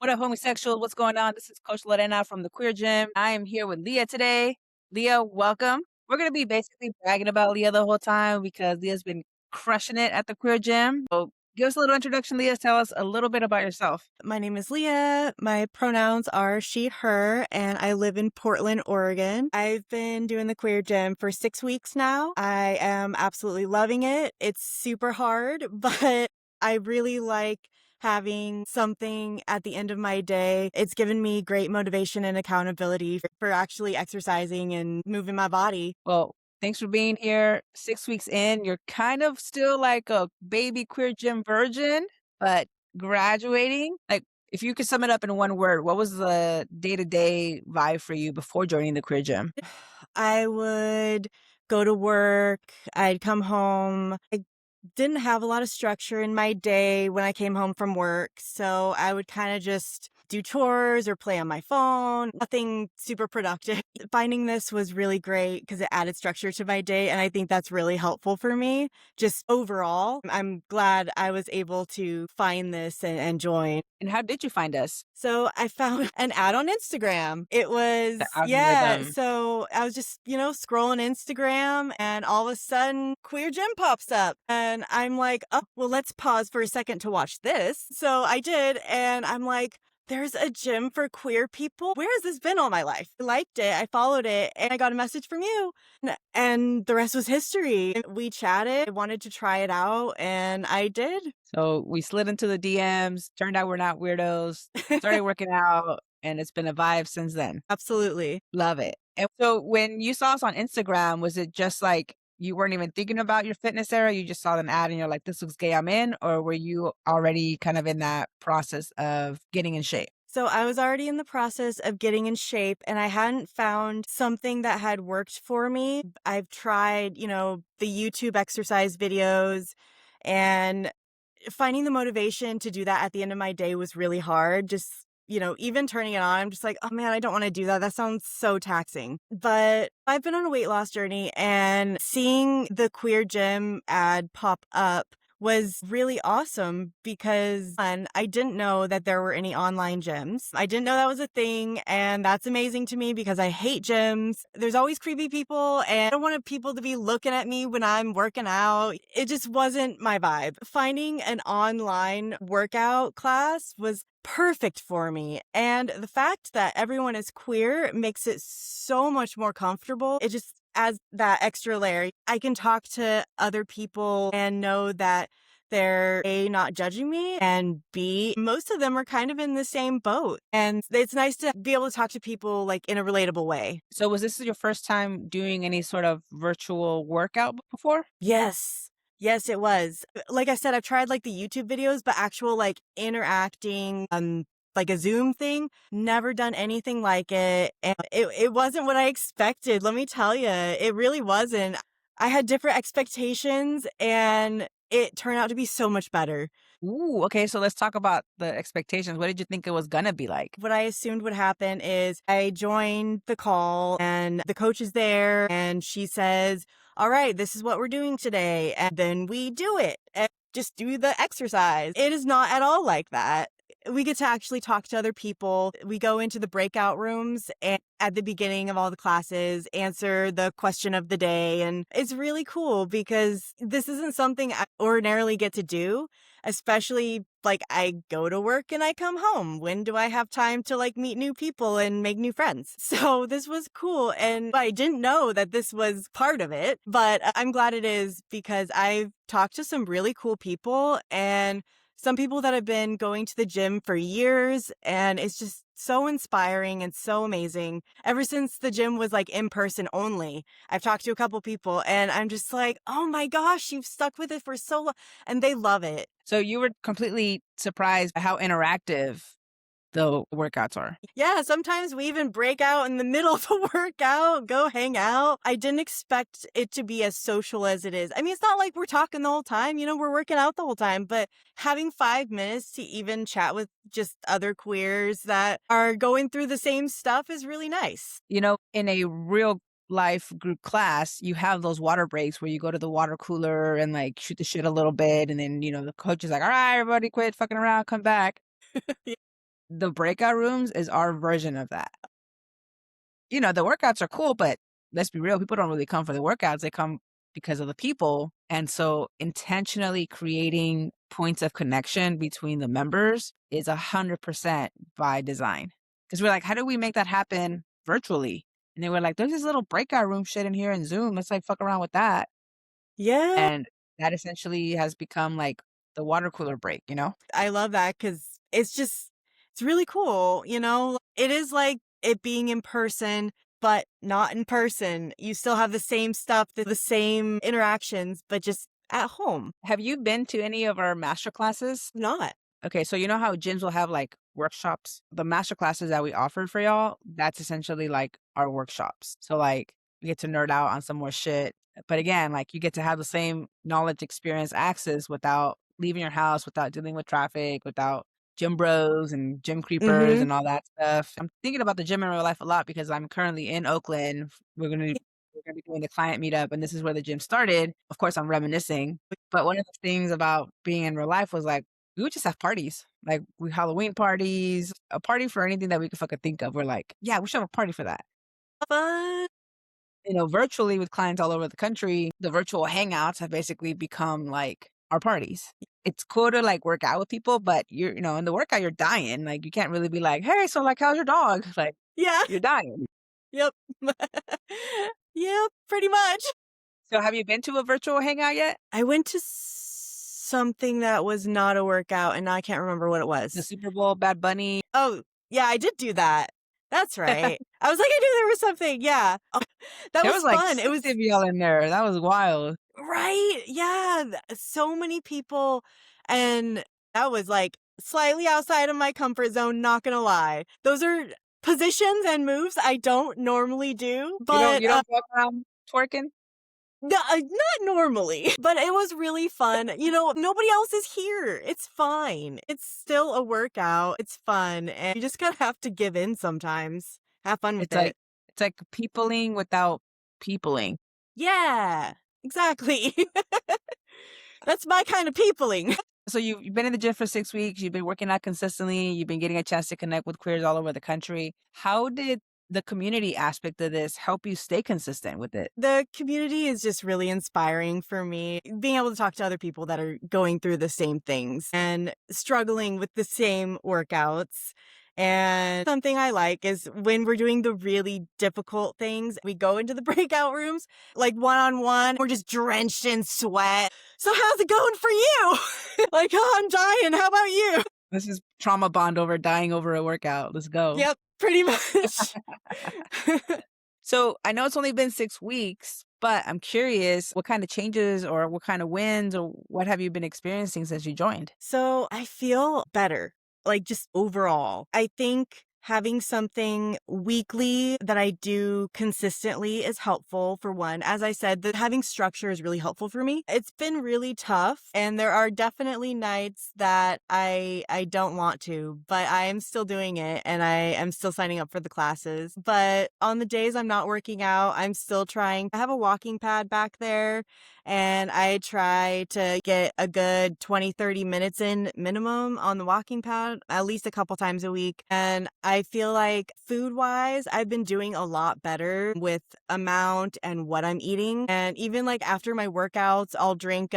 What up, homosexual? What's going on? This is Coach Lorena from the Queer Gym. I am here with Leah today. Leah, welcome. We're going to be basically bragging about Leah the whole time because Leah's been crushing it at the Queer Gym. So give us a little introduction, Leah. Tell us a little bit about yourself. My name is Leah. My pronouns are she, her, and I live in Portland, Oregon. I've been doing the Queer Gym for 6 weeks now. I am absolutely loving it. It's super hard, but I really like having something at the end of my day. It's given me great motivation and accountability for actually exercising and moving my body. Well, thanks for being here. 6 weeks in, you're kind of still like a baby Queer Gym virgin, but graduating. Like, if you could sum it up in one word, what was the day-to-day vibe for you before joining the Queer Gym? I would go to work, I'd come home. I didn't have a lot of structure in my day when I came home from work, so I would kind of just do chores or play on my phone, nothing super productive. Finding this was really great because it added structure to my day, and I think that's really helpful for me. Just overall, I'm glad I was able to find this and join. And how did you find us? So I found an ad on Instagram. It The was, yeah. algorithm. So I was just, scrolling Instagram and all of a sudden Queer Gym pops up. And I'm like, oh, well, let's pause for a second to watch this. So I did. And I'm like, there's a gym for queer people. Where has this been all my life? I liked it. I followed it and I got a message from you. And the rest was history. We chatted, I wanted to try it out, and I did. So we slid into the DMs, turned out we're not weirdos, started working out, and it's been a vibe since then. Absolutely. Love it. And so when you saw us on Instagram, was it just like you weren't even thinking about your fitness era? You just saw an ad and you're like, this looks gay, I'm in? Or were you already kind of in that process of getting in shape? So I was already in the process of getting in shape and I hadn't found something that had worked for me. I've tried, the YouTube exercise videos, and finding the motivation to do that at the end of my day was really hard. Just, even turning it on, I'm just like, oh man, I don't want to do that. That sounds so taxing. But I've been on a weight loss journey, and seeing the Queer Gym ad pop up was really awesome because I didn't know that there were any online gyms. I didn't know that was a thing, and that's amazing to me because I hate gyms. There's always creepy people, and I don't want people to be looking at me when I'm working out. It just wasn't my vibe. Finding an online workout class was perfect for me. And the fact that everyone is queer makes it so much more comfortable. It just adds that extra layer. I can talk to other people and know that they're A, not judging me, and B, most of them are kind of in the same boat. And it's nice to be able to talk to people like in a relatable way. So was this your first time doing any sort of virtual workout before? Yes. Yes, it was. Like I said, I've tried like the YouTube videos, but actual like interacting, like a Zoom thing, never done anything like it. And it wasn't what I expected. Let me tell you, it really wasn't. I had different expectations and it turned out to be so much better. Ooh, okay. So let's talk about the expectations. What did you think it was gonna be like? What I assumed would happen is I joined the call and the coach is there and she says, all right, this is what we're doing today. And then we do it and just do the exercise. It is not at all like that. We get to actually talk to other people. We go into the breakout rooms and at the beginning of all the classes, answer the question of the day. And it's really cool because this isn't something I ordinarily get to do, especially like I go to work and I come home. When do I have time to like meet new people and make new friends? So this was cool. And I didn't know that this was part of it, but I'm glad it is because I've talked to some really cool people and some people that have been going to the gym for years, and it's just so inspiring and so amazing. Ever since the gym was like in person only, I've talked to a couple people and I'm just like, oh my gosh, you've stuck with it for so long, and they love it. So you were completely surprised by how interactive the workouts are. Yeah, sometimes we even break out in the middle of the workout, go hang out. I didn't expect it to be as social as it is. I mean, it's not like we're talking the whole time, we're working out the whole time, but having 5 minutes to even chat with just other queers that are going through the same stuff is really nice. In a real life group class, you have those water breaks where you go to the water cooler and like shoot the shit a little bit. And then, the coach is like, all right, everybody quit fucking around, come back. The breakout rooms is our version of that. The workouts are cool, but let's be real, people don't really come for the workouts. They come because of the people. And so intentionally creating points of connection between the members is 100% by design. Because we're like, how do we make that happen virtually? And they were like, there's this little breakout room shit in here in Zoom. Let's like fuck around with that. Yeah. And that essentially has become like the water cooler break, you know? I love that because it's really cool, you know? It is like it being in person, but not in person. You still have the same stuff, the same interactions, but just at home. Have you been to any of our master classes? Not. Okay, so you know how gyms will have like workshops? The master classes that we offer for y'all, that's essentially like our workshops. So like we get to nerd out on some more shit. But again, like you get to have the same knowledge, experience, access without leaving your house, without dealing with traffic, without gym bros and gym creepers Mhm. and all that stuff. I'm thinking about the gym in real life a lot because I'm currently in Oakland. We're gonna be doing the client meetup, and this is where the gym started. Of course, I'm reminiscing, but one of the things about being in real life was like we would just have parties. Like we Halloween parties, a party for anything that we could fucking think of. We're like, yeah, we should have a party for that. Fun. Virtually with clients all over the country, the virtual hangouts have basically become like our parties. It's cool to like work out with people, but in the workout you're dying. Like you can't really be like, hey, so like how's your dog? Like Yeah. you're dying. Yep. Yep, pretty much. So have you been to a virtual hangout yet? I went to something that was not a workout, and now I can't remember what it The was. Super Bowl, Bad Bunny. Oh, yeah, I did do that. That's right. I was like, I knew there was something. Yeah. Oh, that There was was like fun. It 60 was of y'all in there. That was wild. right. Yeah. So many people. And that was like slightly outside of my comfort zone, not gonna lie. Those are positions and moves I don't normally do, You don't but you don't walk around twerking? no, not normally, but it was really fun. You know, nobody else is here. It's fine. It's still a workout. It's fun. And you just gotta have to give in sometimes. Have fun with It's like it. it's like peopling without peopling. Yeah, exactly. That's my kind of peopling. So you've been in the gym for 6 weeks, you've been working out consistently, you've been getting a chance to connect with queers all over the country. How did the community aspect of this help you stay consistent with it? The community is just really inspiring for me. Being able to talk to other people that are going through the same things and struggling with the same workouts. And something I like is when we're doing the really difficult things, we go into the breakout rooms, like one on one, we're just drenched in sweat. So, how's it going for you? Like, oh, I'm dying. How about you? This is trauma bond over dying over a workout. Let's go. Yep, pretty much. So I know it's only been 6 weeks, but I'm curious what kind of changes or what kind of wins or what have you been experiencing since you joined? So I feel better, like just overall. I think having something weekly that I do consistently is helpful for one. As I said, that having structure is really helpful for me. It's been really tough and there are definitely nights that I don't want to, but I am still doing it and I am still signing up for the classes. But on the days I'm not working out, I'm still trying. I have a walking pad back there and I try to get a good 20, 30 minutes in minimum on the walking pad, at least a couple times a week. And I feel like food wise, I've been doing a lot better with amount and what I'm eating. And even like after my workouts, I'll drink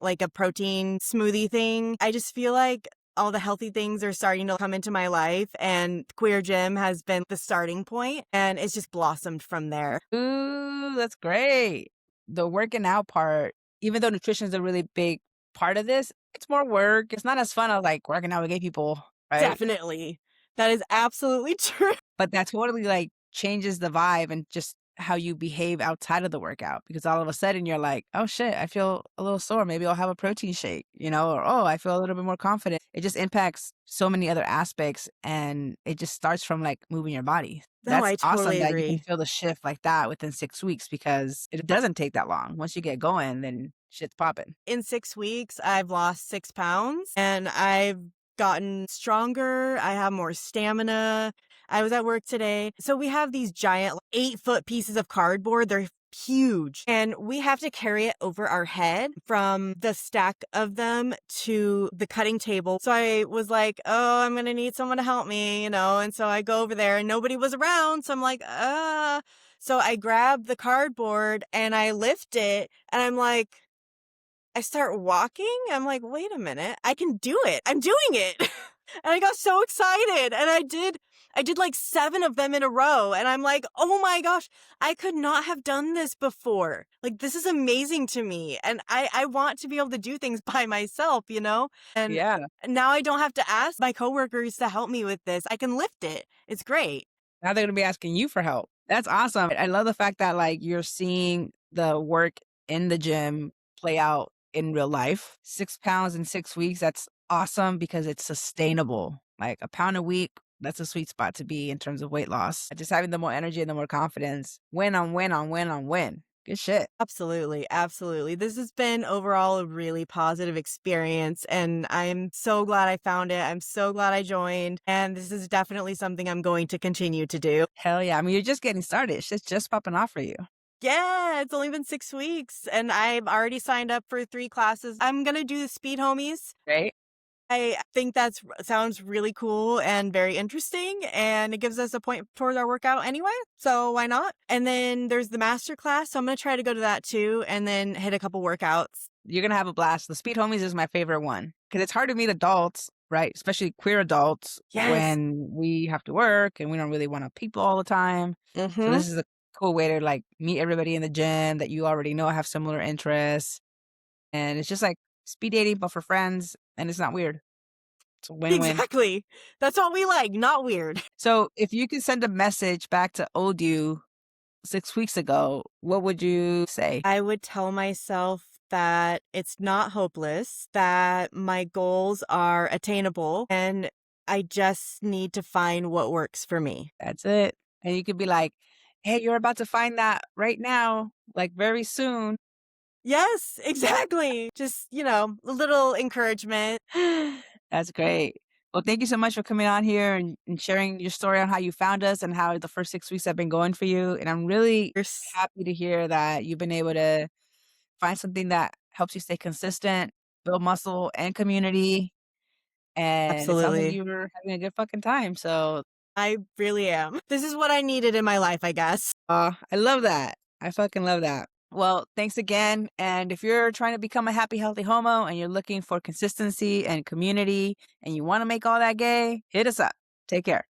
like a protein smoothie thing. I just feel like all the healthy things are starting to come into my life and QueerGym has been the starting point and it's just blossomed from there. Ooh, that's great. The working out part, even though nutrition is a really big part of this, it's more work. It's not as fun as like working out with gay people, right? Definitely. That is absolutely true. But that totally like changes the vibe and just how you behave outside of the workout because all of a sudden you're like, oh shit, I feel a little sore. Maybe I'll have a protein shake, or oh, I feel a little bit more confident. It just impacts so many other aspects and it just starts from like moving your body. No, That's I awesome totally that you can agree. feel the shift like that within 6 weeks because it doesn't take that long. Once you get going, then shit's popping. In 6 weeks, I've lost 6 pounds and I've gotten stronger. I have more stamina. I was at work today. So we have these giant 8-foot pieces of cardboard. They're huge, and we have to carry it over our head from the stack of them to the cutting table. So I was like, oh, I'm gonna need someone to help me, and so I go over there and nobody was around. So I'm like, so I grab the cardboard and I lift it and I'm like, I start walking. I'm like, wait a minute, I can do it. I'm doing it. And I got so excited. And I did like 7 of them in a row. And I'm like, oh my gosh, I could not have done this before. Like, this is amazing to me. And I want to be able to do things by myself. And Yeah. now I don't have to ask my coworkers to help me with this. I can lift it. It's great. Now they're gonna be asking you for help. That's awesome. I love the fact that, like, you're seeing the work in the gym play out in real life. 6 pounds in 6 weeks, that's awesome because it's sustainable. Like, a pound a week, that's a sweet spot to be in terms of weight loss. Just having the more energy and the more confidence. Win on win on win on win. Good shit. Absolutely, absolutely. This has been overall a really positive experience, and I'm so glad I found it. I'm so glad I joined, and this is definitely something I'm going to continue to do. Hell yeah. I mean, you're just getting started. Shit's just popping off for you. Yeah, it's only been 6 weeks, and I've already signed up for 3 classes. I'm gonna do the speed homies. Right? I think that's sounds really cool and very interesting, and it gives us a point towards our workout anyway, so why not? And then there's the master class, so I'm gonna try to go to that too, and then hit a couple workouts. You're gonna have a blast. The Speed Homies is my favorite one because it's hard to meet adults, right? Especially queer adults Yes. when we have to work and we don't really want to people all the time. So Mhm. this is a cool way to like meet everybody in the gym that you already know have similar interests, and it's just like speed dating but for friends, and it's not weird. It's a win-win. Exactly. That's what we like, not weird. So if you could send a message back to old you 6 weeks ago, what would you say? I would tell myself that it's not hopeless, that my goals are attainable, and I just need to find what works for me. That's it. And you could be like, "Hey, you're about to find that right now, like very soon." Yes, exactly. Just, a little encouragement. That's great. Well, thank you so much for coming on here and sharing your story on how you found us and how the first 6 weeks have been going for you. And I'm really Yes, happy to hear that you've been able to find something that helps you stay consistent, build muscle and community. And it sounds like absolutely. you were having a good fucking time. So I really am. This is what I needed in my life, I guess. I love that. I fucking love that. Well, thanks again. And if you're trying to become a happy, healthy homo and you're looking for consistency and community and you want to make all that gay, hit us up. Take care.